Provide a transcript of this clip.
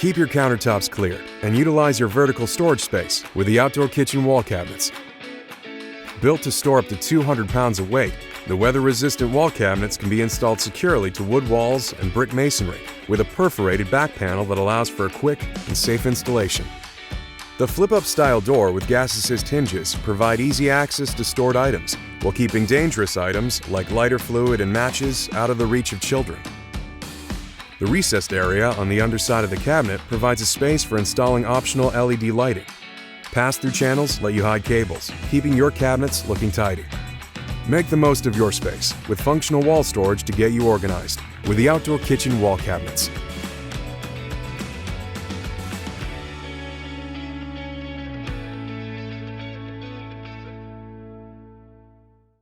Keep your countertops clear and utilize your vertical storage space with the outdoor kitchen wall cabinets. Built to store up to 200 pounds of weight, the weather-resistant wall cabinets can be installed securely to wood walls and brick masonry with a perforated back panel that allows for a quick and safe installation. The flip-up style door with gas assist hinges provide easy access to stored items while keeping dangerous items like lighter fluid and matches out of the reach of children. The recessed area on the underside of the cabinet provides a space for installing optional LED lighting. Pass-through channels let you hide cables, keeping your cabinets looking tidy. Make the most of your space with functional wall storage to get you organized with the outdoor kitchen wall cabinets.